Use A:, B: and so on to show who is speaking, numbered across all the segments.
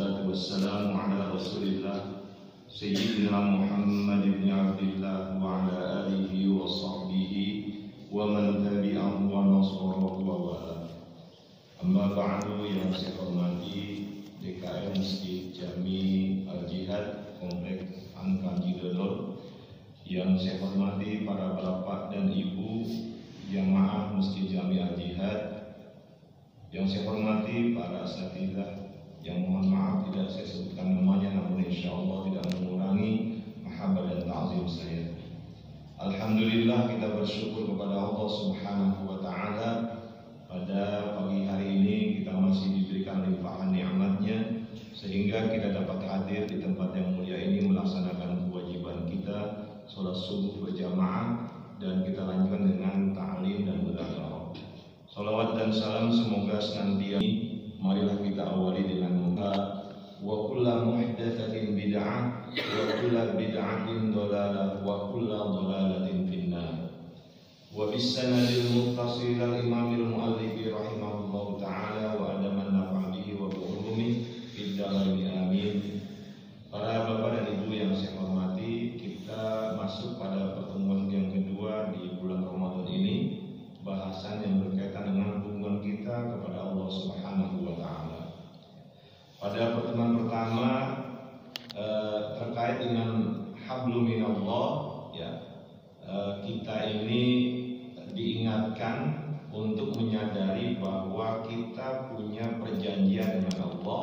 A: والصلاة والسلام على رسول الله سيدنا محمد بن عبد الله وعلى آله وصحبه ومن تبعه ونصره ووالاه. Amma ba'du, yang saya hormati DKM Masjid Jami Al-Jihad Kompleks Angkan Cidodol, yang saya hormati para bapak dan ibu jamaah Masjid Jami Al-Jihad, yang saya hormati para asatidzah yang mohon maaf tidak saya sebutkan namanya, namun insya Allah tidak mengurangi mahabbah dan ta'zim saya. Alhamdulillah, kita bersyukur kepada Allah Subhanahu wa Ta'ala. Pada pagi hari ini kita masih diberikan limpahan nikmatnya sehingga kita dapat hadir di tempat yang mulia ini melaksanakan kewajiban kita sholat subuh berjamaah, dan kita lanjutkan dengan ta'lim dan mudzakirah. Salawat dan salam semoga senantiasa. Marilah kita awali dengan wa kullu muhdatsatin bid'ah wa kullu bid'atin dhalalah wa kullu dhalalatin finnar. Wa bisanadil muttasil al imamil muallif rahimahullahu taala wa adaman nafa'bihi wa bi'ulumi fid dhalaini amin. Para bapak dan ibu yang saya hormati, kita masuk pada pertemuan yang kedua di bulan Ramadan ini. Bahasan yang berkaitan dengan hubungan kita kepada Allah Subhanahu wa Ta'ala. Pada pertemuan pertama terkait dengan hablum minallah, ya, kita ini diingatkan untuk menyadari bahwa kita punya perjanjian dengan Allah,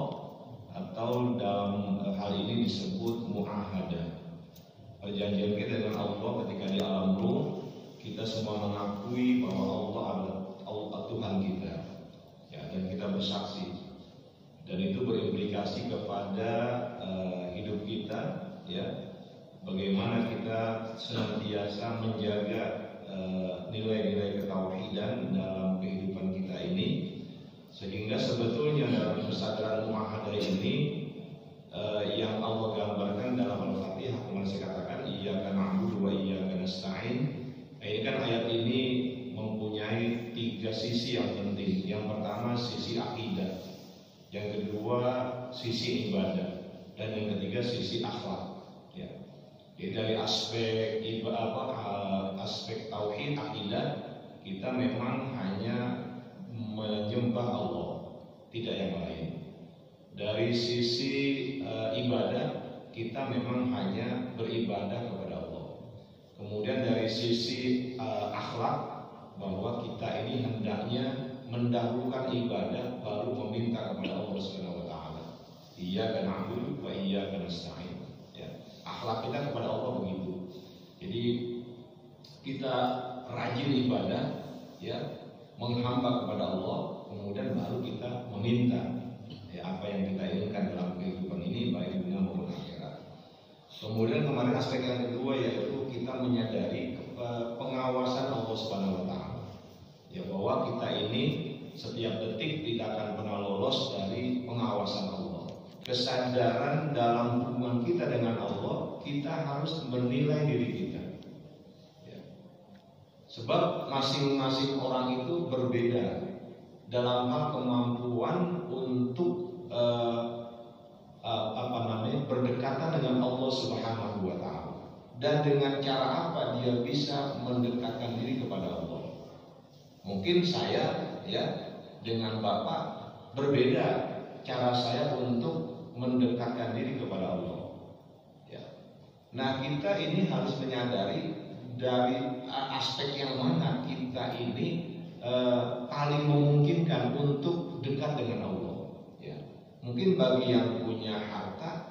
A: atau dalam hal ini disebut mu'ahadah. Perjanjian kita dengan Allah ketika di alam ruh, kita semua mengakui bahwa Allah adalah Tuhan kita, ya, dan kita bersaksi, dan itu berimplikasi kepada hidup kita, ya, bagaimana kita senantiasa menjaga nilai-nilai ketauhidan dalam kehidupan kita ini, sehingga sebetulnya dalam kesadaran mu'ahadah ini yang Allah gambarkan dalam Al-Fatihah, kemarin saya katakan iyyaka na'budu wa iyyaka nasta'in. Ini kan ayat ini mempunyai tiga sisi yang penting. Yang pertama sisi akidah, yang kedua sisi ibadah, dan yang ketiga sisi akhlak. Ya. Jadi dari aspek aspek tauhid akidah, kita memang hanya menyembah Allah, tidak yang lain. Dari sisi ibadah, kita memang hanya beribadah kepada Allah. Kemudian dari sisi akhlak, bahwa kita ini hendaknya mendahulukan ibadah baru meminta kepada Allah Subhanahu wa Ta'ala. Iyyaka na'budu wa iyyaka nasta'in. Ya, akhlak kita kepada Allah begitu. Jadi kita rajin ibadah, ya, menghamba kepada Allah, kemudian baru kita meminta, ya, apa yang kita inginkan dalam kehidupan ini, baik dunia maupun akhirat. Kemudian kemarin aspek yang kedua yaitu kita menyadari pengawasan Allah Subhanahu wa Ta'ala, ya, bahwa kita ini setiap detik tidak akan pernah lolos dari pengawasan Allah. Kesadaran dalam hubungan kita dengan Allah, kita harus menilai diri kita, ya. Sebab masing-masing orang itu berbeda dalam hal kemampuan untuk berdekatan dengan Allah Subhanahu wa Ta'ala, dan dengan cara apa dia bisa mendekatkan diri kepada Allah. Mungkin saya, ya, dengan Bapak berbeda cara saya untuk mendekatkan diri kepada Allah, ya. Nah, kita ini harus menyadari dari aspek yang mana kita ini paling memungkinkan untuk dekat dengan Allah, ya. Mungkin bagi yang punya harta,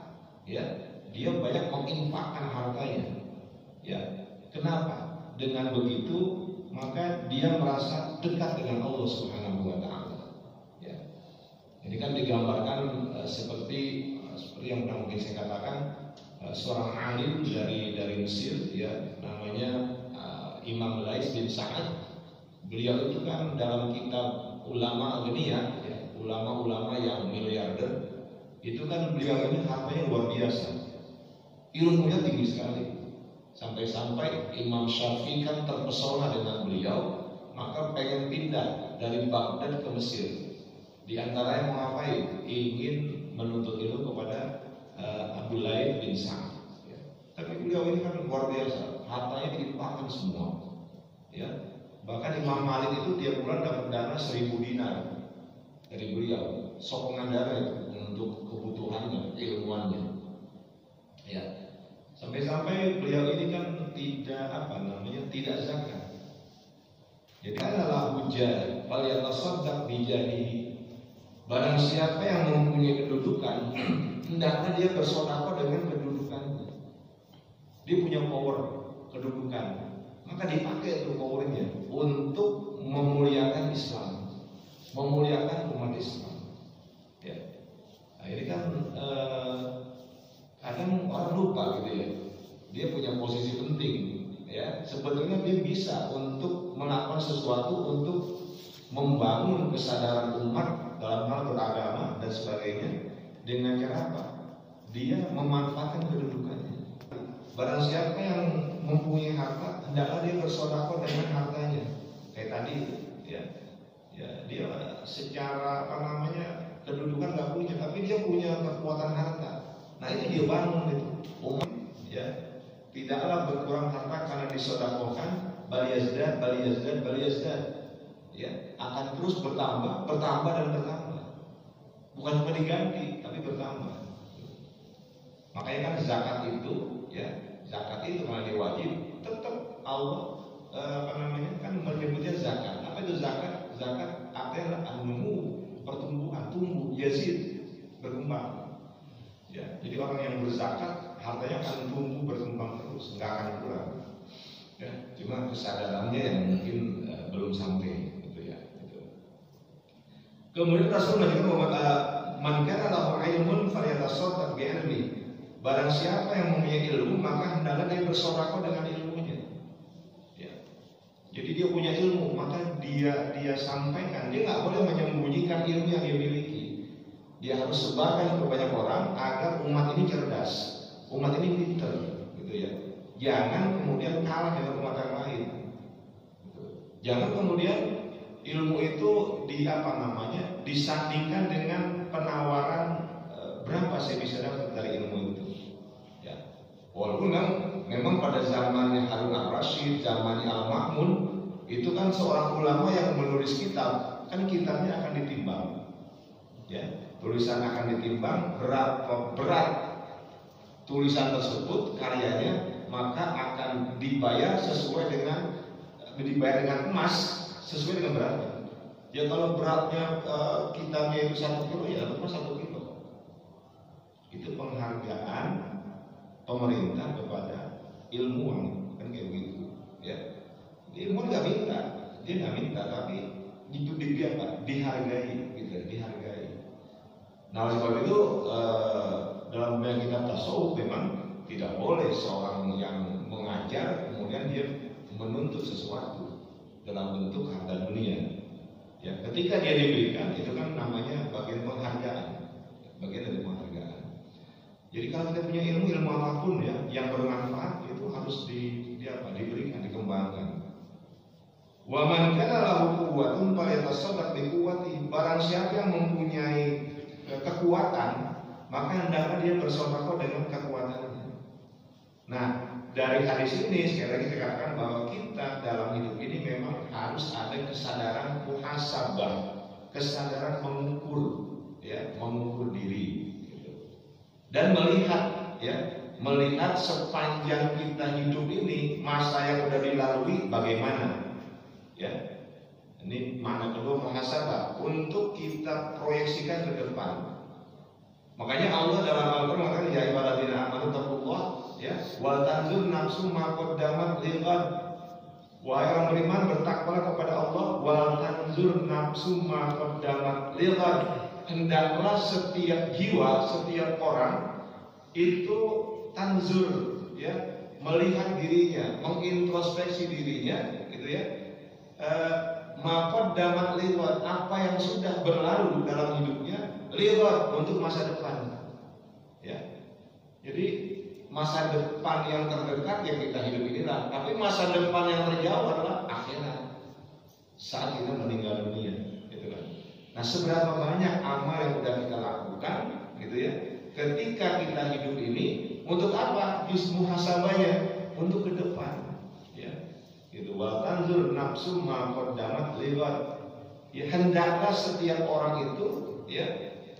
A: ya, dia banyak menginfakkan hartanya, ya. Kenapa? Dengan begitu maka dia merasa dekat dengan Allah Subhanahu wa Ta'ala, ya. Ini kan digambarkan seperti yang pernah mungkin saya katakan, seorang alim dari Mesir, ya, namanya Imam Lais bin Sa'ad. Beliau itu kan dalam kitab ulama dunia, ya, ulama-ulama yang miliarder, itu kan beliau ini hartanya luar biasa, ilmunya tinggi sekali, sampai-sampai Imam Syafi'i kan terpesona dengan beliau, maka pengen pindah dari Baghdad ke Mesir. Di antara yang mau ngapain? Ingin menuntut ilmu kepada Abdullah bin Sa'ad. Ya. Tapi beliau ini kan luar biasa, hartanya dilimpahkan semua. Ya. Bahkan Imam Malik itu tiap bulan dapat dana 1000 dinar dari beliau, sokongan dana itu untuk kebutuhannya, ilmuannya. Ya. Sampai-sampai beliau ini kan tidak zakat. Jadi adalah hujah, wal yatasaddaq bijadihi. Barang siapa yang mempunyai kedudukan, hendaknya dia bersedekah dengan kedudukannya. Dia punya power, kedudukan, maka dipakai itu powernya untuk memuliakan Islam, memuliakan umat Islam. Ya. Nah, ini kan kadang orang lupa gitu ya. Dia punya posisi penting. Ya, sebetulnya dia bisa untuk melakukan sesuatu untuk membangun kesadaran umat dalam hal beragama dan sebagainya dengan cara apa? Dia memanfaatkan kedudukannya. Barang siapa yang mempunyai harta, hendaklah dia bersedekah dengan hartanya. Kayak tadi, ya dia secara kedudukan nggak punya, tapi dia punya kekuatan harta. Nah ini dia bangun itu. Umat, ya tidaklah berkurang harta karena disedekahkan, bal yazdad. Ya, akan terus bertambah dan bertambah. Bukan cuma diganti, tapi bertambah. Makanya kan zakat itu, ya, zakat itu karena dia wajib, tetap Allah kan menyebutnya zakat. Apa itu zakat? Zakat artinya an-numu, pertumbuhan, tumbuh, yazid, berkembang. Ya, jadi orang yang berzakat hartanya akan tumbuh berkembang terus, nggak akan kurang. Ya, cuma kesadarannya yang mungkin belum sampai. Kemudian Rasul menunjukkan bahwa man kana lahu ilmun falyatasaddaq bi ilmi. Barang siapa yang mempunyai ilmu maka hendaklah dia bersedekah dengan ilmunya. Ya. Jadi dia punya ilmu maka dia sampaikan. Dia nggak boleh menyembunyikan ilmu yang dia miliki. Dia harus sebarkan ke banyak orang agar umat ini cerdas, umat ini pintar, gitu ya. Jangan kemudian kalah dengan umat yang lain. Gitu. Jangan kemudian ilmu itu disandingkan dengan penawaran berapa saya bisa dapat dari ilmu itu. Ya. Walaupun memang pada zamannya Harun al-Rasyid, zamannya Al-Ma'mun, itu kan seorang ulama yang menulis kitab, kan kitabnya akan ditimbang. Ya, tulisan akan ditimbang berapa berat tulisan tersebut, karyanya, maka akan dibayar dengan emas sesuai dengan beratnya. Ya kalau beratnya kitabnya itu 1 kilo, ya dapat 1 kilo. Itu penghargaan pemerintah kepada ilmuwan, kan kayak begitu. Ya, ilmuwan nggak minta, dia nggak minta, tapi itu dihargai, gitu, dihargai. Nah oleh sebab itu dalam yang kita tasawuf memang tidak boleh seorang yang mengajar kemudian dia menuntut sesuatu dalam bentuk harta dunia. Ya, ketika dia diberikan itu kan namanya bagian penghargaan, bagian dari penghargaan. Jadi kalau kita punya ilmu apapun ya yang bermanfaat itu harus diberikan, dikembangkan. Wa man kana lahu quwwatun falyatasaddaq bi quwwatihi. Barang siapa yang mempunyai kekuatan, maka hendaklah dia bersedekah dengan kekuatannya. Nah, dari hadis ini sekali lagi saya katakan bahwa kita dalam hidup ini memang harus ada kesadaran muhasabah, kesadaran mengukur, ya, mengukur diri, gitu. Dan melihat sepanjang kita hidup ini masa yang sudah dilalui bagaimana, ya. Ini makna kedua muhasabah untuk kita proyeksikan ke depan. Makanya Allah dalam Al-Qur'an mengatakan ya ayyuhalladzina amanu taqullah, ya, wal tanzur nafsum ma qaddamat lighad. Wahai orang beriman, bertakwalah kepada Allah, wal tanzur nafsum ma qaddamat lighad. Hendaklah setiap jiwa, setiap orang itu tanzur, ya, melihat dirinya, mengintrospeksi dirinya, gitu ya. Ma qaddamat lighad, apa yang sudah berlalu dalam hidupnya, lihat untuk masa depan, ya. Jadi masa depan yang terdekat yang kita hidup inilah, tapi masa depan yang terjauh adalah akhirat saat kita meninggal dunia, gitu kan. Nah, seberapa banyak amal yang sudah kita lakukan, gitu ya? Ketika kita hidup ini, untuk apa? Muhasabahnya untuk ke depan, ya. Gitu. Wa tanzur nafsu ma qaddamat liwat. Ya, hendaklah setiap orang itu, ya,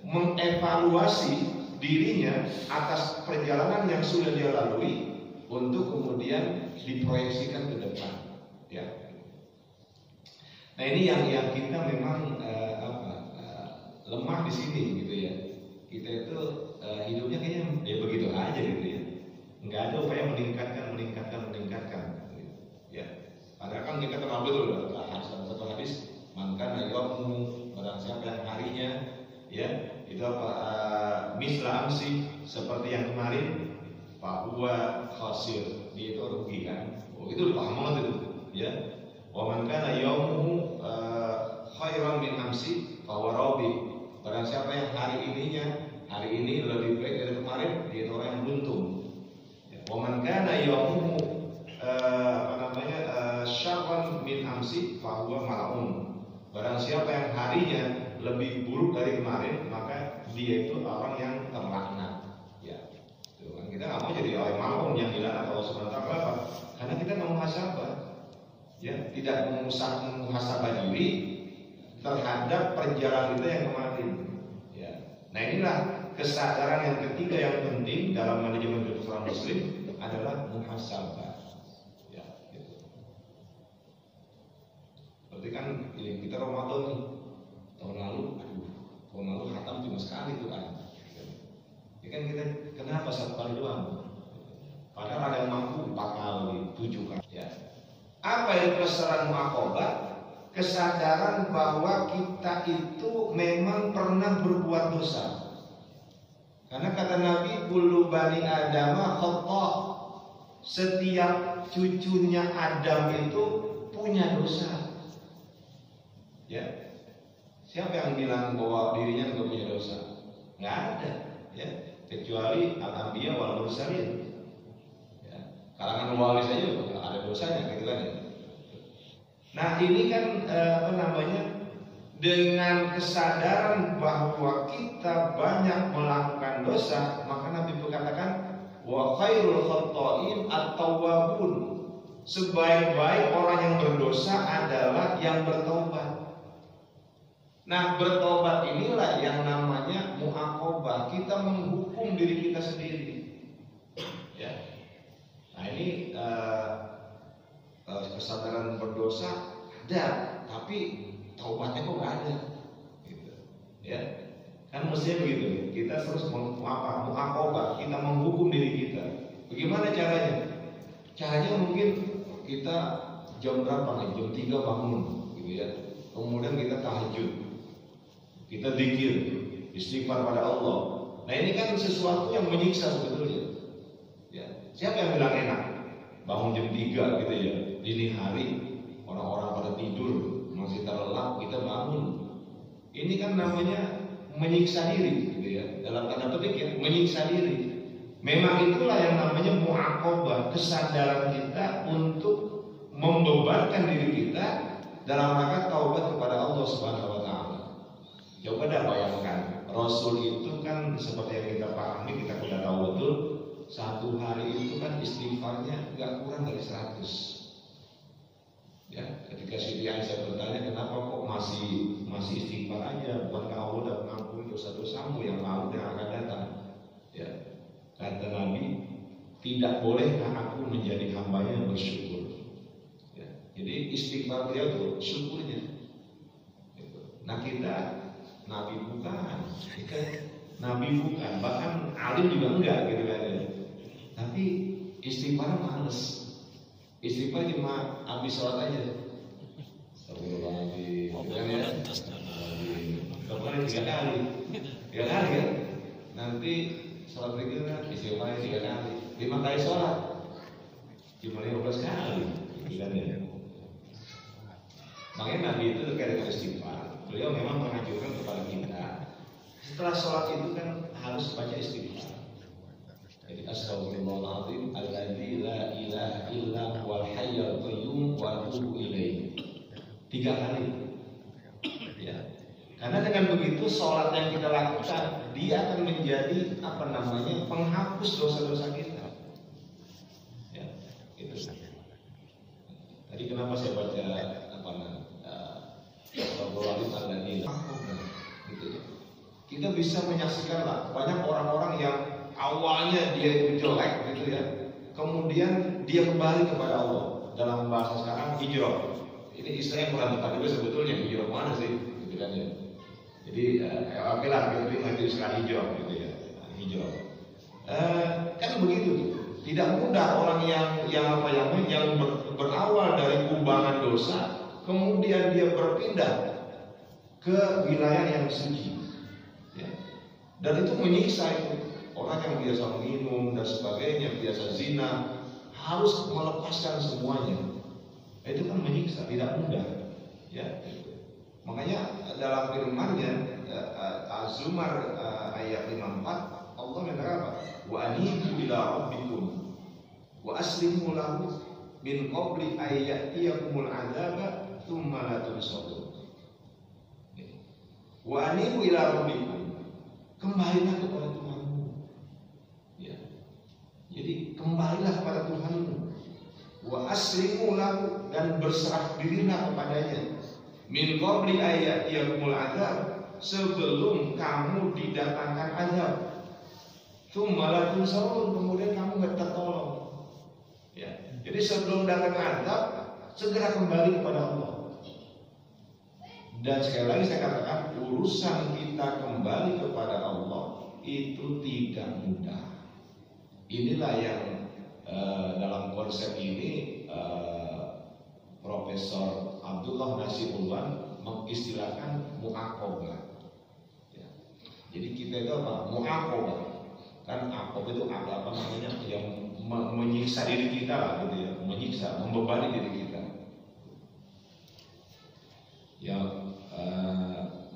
A: mengevaluasi dirinya atas perjalanan yang sudah dia lalui untuk kemudian diproyeksikan ke depan, ya. Nah, ini yang kita memang lemah di sini, gitu ya. Kita itu hidupnya kayaknya ya begitu aja, gitu ya. Nggak ada upaya meningkatkan, ya. Padahal kan kita kenal betul satu hadis, maka yawmu, barang siapa yang harinya, ya, itu apa, misla amsi, seperti yang kemarin, bahwa khasir, dia itu rugi kan. Oh, itu paham banget itu, ya. Wa man kana yaumuhu khairan min amsi fa rabi. Barang siapa yang hari ini lebih baik dari kemarin, dia itu orang yang beruntung. Wa man kana yaumuhu syarran min amsi fa huwa mal'un. Barang siapa yang harinya lebih buruk dari kemarin, maka dia itu orang yang terlaknat. Ya, itu kan kita nggak mau jadi orang mal'un yang dilaknat Allah Subhanahu wa taala, karena kita mau muhasabah, ya, tidak muhasabah diri terhadap perjalanan kita yang kemarin. Ya. Nah, inilah kesadaran yang ketiga yang penting dalam manajemen hidup seorang muslim adalah muhasabah. Ya, gitu. Berarti kan ini kita Ramadan nih, tahun lalu khatam cuma sekali tuh kan. Ya kan kita kenapa satu kali doang? Padahal ada yang mampu 4 kali, 7 kali. Ya. Apa itu kesadaran muaqabah? Kesadaran bahwa kita itu memang pernah berbuat dosa. Karena kata Nabi, kullu bani adama khata'. Setiap cucunya Adam itu punya dosa. Ya. Siapa yang bilang bahwa dirinya tidak punya dosa? Nggak ada, ya. Kecuali al-anbiya wal mursalin. Ya. Kalangan wali saja ada dosanya, gitu kan ya. Nah, ini kan dengan kesadaran bahwa kita banyak melakukan dosa, maka Nabi berkatakan wa khairul khata'in at-tawwabun. Sebaik-baik orang yang berdosa adalah yang bertobat. Nah, bertobat inilah yang namanya muaqabah. Kita menghukum diri kita sendiri. Ya. Nah, ini kesadaran berdosa ada, tapi taubatnya kok nggak ada, gitu. Ya, kan mestinya begitu. Kita terus muaqabah, kita menghukum diri kita. Bagaimana caranya? Caranya mungkin kita jam berapa nih? Jam 3 bangun, gitu ya. Kemudian kita tahajud, kita zikir, istighfar pada Allah. Nah, ini kan sesuatu yang menyiksa sebetulnya. Ya, siapa yang bilang enak? Bangun jam 3 gitu ya, dini hari, orang-orang pada tidur, masih terlelap, kita bangun. Ini kan namanya menyiksa diri, gitu ya. Dalam tanda petik ya, menyiksa diri. Memang itulah yang namanya muaqabah, kesadaran kita untuk membebankan diri kita dalam rangka taubat kepada Allah Subhanahu wa taala. Coba dah bayangkan, Rasul itu kan seperti yang kita pahami, kita sudah tahu betul, satu hari itu kan istighfarnya gak kurang dari 100. Ya, ketika Siti Aisyah bertanya, kenapa kok masih istighfar aja? Bukankah Allah sudah mengampuni dosa-dosamu yang lalu dan akan datang? Ya, kata Nabi, tidak bolehkah aku menjadi hambanya yang bersyukur? Ya, jadi istighfar dia tuh syukurnya. Nah, kita Nabi bukan, bahkan alim juga enggak, gitu kan ya. Tapi istighfar males. Istighfar cuma habis sholat aja. Astagfirullahaladzim. Kemarin 3 kali. 3 kali kan? Nanti sholat berikutnya istighfar 3 kali. 5 kali sholat cuma 15 kali. Makanya Nabi itu terkait dengan istighfar. Beliau memang menganjurkan kepada kita, setelah sholat itu kan harus baca istighfar. Jadi astagfirullahaladzim alladzi la ilaha illa huwal hayyul qayyum wa atubu ilaihi. 3 kali. Ya. Karena dengan begitu sholat yang kita lakukan dia akan menjadi penghapus dosa-dosa kita. Ya, itu. Tadi kenapa saya baca gitu ya. Kita bisa menyaksikan lah banyak orang-orang yang awalnya dia itu jelek gitu ya, kemudian dia kembali kepada Allah. Dalam bahasa sekarang hijrah. Ini istilah yang kurang tepat juga sebetulnya, hijrah mana sih? Gitu kan ya. Jadi oke lah, kita itu istilah hijrah gitu ya, hijrah. Kan begitu. Tidak mudah orang yang berawal dari kubangan dosa, kemudian dia berpindah ke wilayah yang suci. Ya. Dan itu menyiksa itu. Orang yang biasa minum dan sebagainya, biasa zina, harus melepaskan semuanya. Itu kan menyiksa, tidak mudah. Ya. Makanya dalam firman-Nya Az-Zumar ayat 54 Allah mengatakan apa? Wa anibu ila rabbikum wa aslimu lahu min qabli ayyatiyakumul adzaba tsumma la tunsarun. Wa anibu ila rabbikum, kembalilah kepada Tuhanmu. Ya. Jadi kembalilah kepada Tuhanmu. Wa aslimu lahu, dan berserah dirilah kepadanya. Min qabli ayyatiyakumul adzab, sebelum kamu didatangkan azab. Tsumma la tunsarun, kemudian kamu enggak tertolong. Ya. Jadi sebelum datang azab, segera kembali kepada Allah. Dan sekali lagi saya katakan, urusan kita kembali kepada Allah itu tidak mudah. Inilah yang dalam konsep ini Profesor Abdullah Nasibullah mengistilahkan mu'aqobah. Ya. Jadi kita itu apa? Mu'aqobah. Kan aqob itu apa namanya? Yang menyiksa diri kita lah, gitu ya. Menyiksa, membebani diri kita. Yang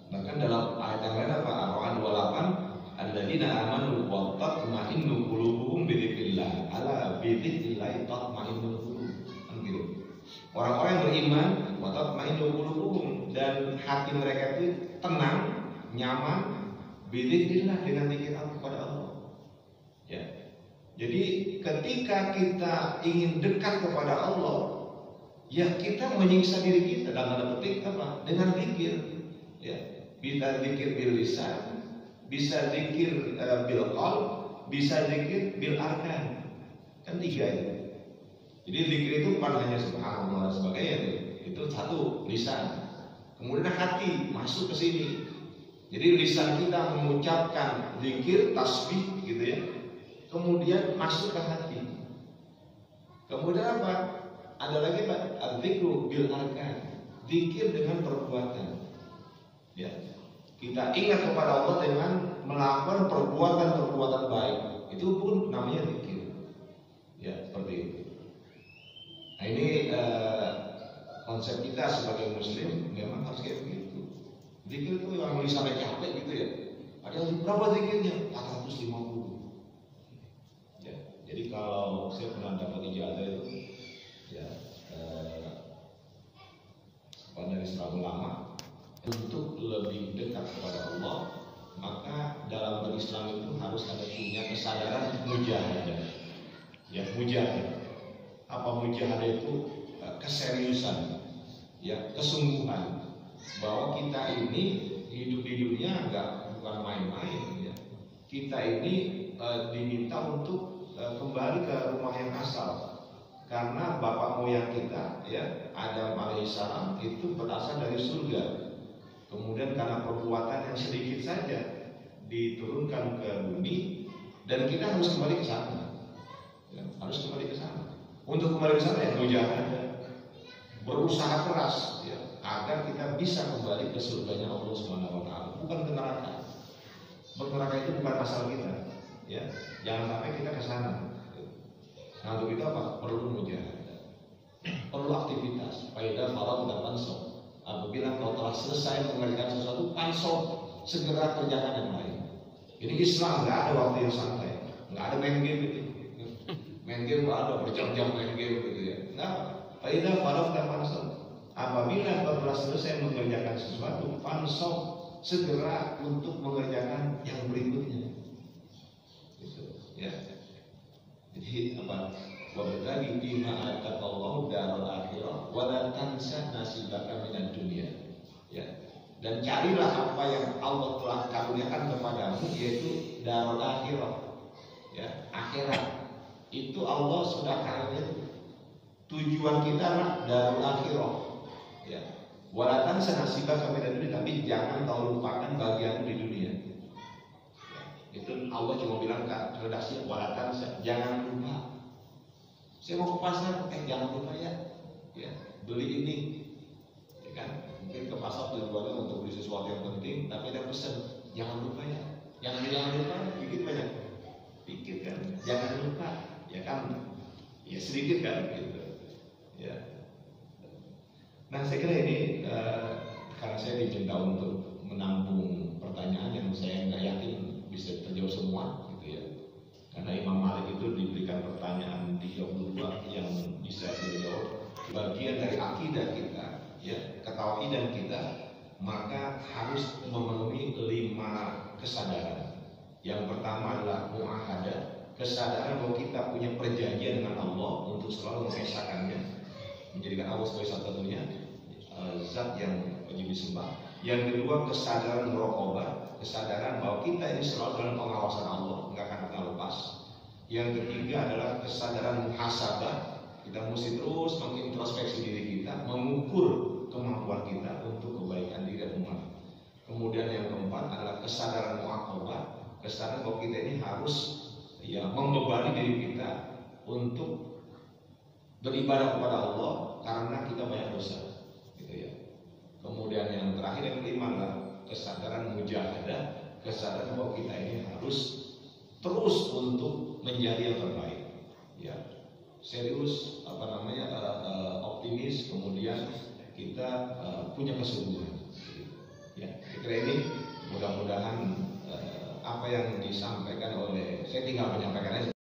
A: bahkan dalam ayat yang lain apa? Ar-Ra'd 28, alladzina amanu wa tatma'innu qulubuhum bi dzikrillah, ala bi dzikrillah tatma'innul qulub. Kan gitu. Orang-orang yang beriman wa tatma'innu qulubuhum, dan hati mereka itu tenang, nyaman bi dzikrillah, dengan zikir kepada Allah. Ya. Jadi ketika kita ingin dekat kepada Allah, ya kita menyiksa diri kita dalam tanda petik apa? Dengan zikir. Ya, bisa zikir bil lisan, bisa zikir bil qalb, bisa zikir bil arkan. Kan tiga itu. Jadi zikir itu bukan hanya subhanallah dan sebagainya, itu satu lisan. Kemudian hati masuk ke sini. Jadi lisan kita mengucapkan zikir, tasbih gitu ya. Kemudian masuk ke hati. Kemudian apa? Ada lagi Pak, al-zikru bil arkan, zikir dengan perbuatan. Ya, kita ingat kepada Allah dengan melakukan perbuatan-perbuatan baik. Itu pun namanya zikir. Ya, seperti itu. Nah ini konsep kita sebagai Muslim memang harus kayak begitu. Zikir itu yang mau sampai capek gitu ya. Ada yang berapa zikirnya? 450. Ya, jadi kalau saya pernah dapat ijazah itu, ya dari seorang ulama, untuk lebih dekat kepada Allah, maka dalam berislam itu harus ada punya kesadaran mujahadah. Ya, mujahadah. Apa mujahadah itu? Keseriusan, ya, kesungguhan bahwa kita ini hidup di dunia bukan main-main. Ya. Kita ini diminta untuk kembali ke rumah yang asal. Karena bapak moyang kita, ya, Adam alaihissalam itu berasal dari surga. Kemudian karena perbuatan yang sedikit saja diturunkan ke bumi, dan kita harus kembali ke sana. Ya, harus kembali ke sana. Untuk kembali ke sana ya mujahadah, berusaha keras, ya, agar kita bisa kembali ke surganya Allah Subhanahu wa taala, bukan ke neraka. Neraka itu bukan asal kita, ya. Jangan sampai kita ke sana. Nah, untuk itu apa? Perlu mujahadah, perlu aktivitas. Faidah faradh dan pansor. Apabila kau telah selesai mengerjakan sesuatu, pansor, segera kerjakan yang lain. Ini Islam, nggak ada waktu yang santai, nggak ada main game gitu. Main game nggak ada, berjam-jam main game gitu ya. Nggak. Faidah faradh dan pansor. Apabila kau telah selesai mengerjakan sesuatu, pansor, segera untuk mengerjakan yang berikutnya. Gitu, ya. Jadi apa? Wabtaghi fima ataqallahu darul akhirah wa la tansa nasibaka minad dunya. Ya. Dan carilah apa yang Allah telah karuniakan kepadamu, yaitu darul akhirah. Ya, akhirat. Itu Allah sudah karuniakan. Tujuan kita adalah darul akhirah. Ya. Wa la tansa nasibaka minad dunya, tapi jangan kau lupakan bagianmu di dunia. Ya. Itu Allah cuma bilang ke redaksi wa la tansa, jangan lupa. Saya mau ke pasar, jangan lupa ya, beli ini, ya kan? Mungkin ke pasar tujuannya untuk beli sesuatu yang penting, tapi ada pesan, jangan lupa ya, jangan lupa, dikit banyak, dikit kan, jangan lupa, ya kan, ya sedikit kan, gitu, ya. Nah saya kira ini karena saya diminta untuk menampung pertanyaan yang saya nggak yakin bisa terjawab semua, gitu ya. Karena Imam Malik itu diberikan pertanyaan 32 yang bisa dijawab bagian dari akidah kita, ya, ketauhidan kita, maka harus memenuhi 5 kesadaran. Yang pertama adalah mu'ahadah, kesadaran bahwa kita punya perjanjian dengan Allah untuk selalu mengesahkannya, menjadikan Allah sebagai satu-satunya zat yang wajib disembah. Yang kedua kesadaran muraqabah, kesadaran bahwa kita ini selalu dalam pengawasan Allah, nggak akan kita lepas. Yang ketiga adalah kesadaran muhasabah, kita mesti terus mengintrospeksi diri kita, mengukur kemampuan kita untuk kebaikan diri dan umat. Kemudian yang keempat adalah kesadaran muaqabah, kesadaran bahwa kita ini harus membebani diri kita untuk beribadah kepada Allah karena kita banyak dosa, gitu ya. Kemudian yang terakhir yang kelima adalah kesadaran mujahadah, kesadaran bahwa kita ini harus terus untuk menjadi yang terbaik, ya, serius, optimis, kemudian kita punya kesungguhan, ya. Kira ini mudah-mudahan apa yang disampaikan oleh, saya tinggal menyampaikannya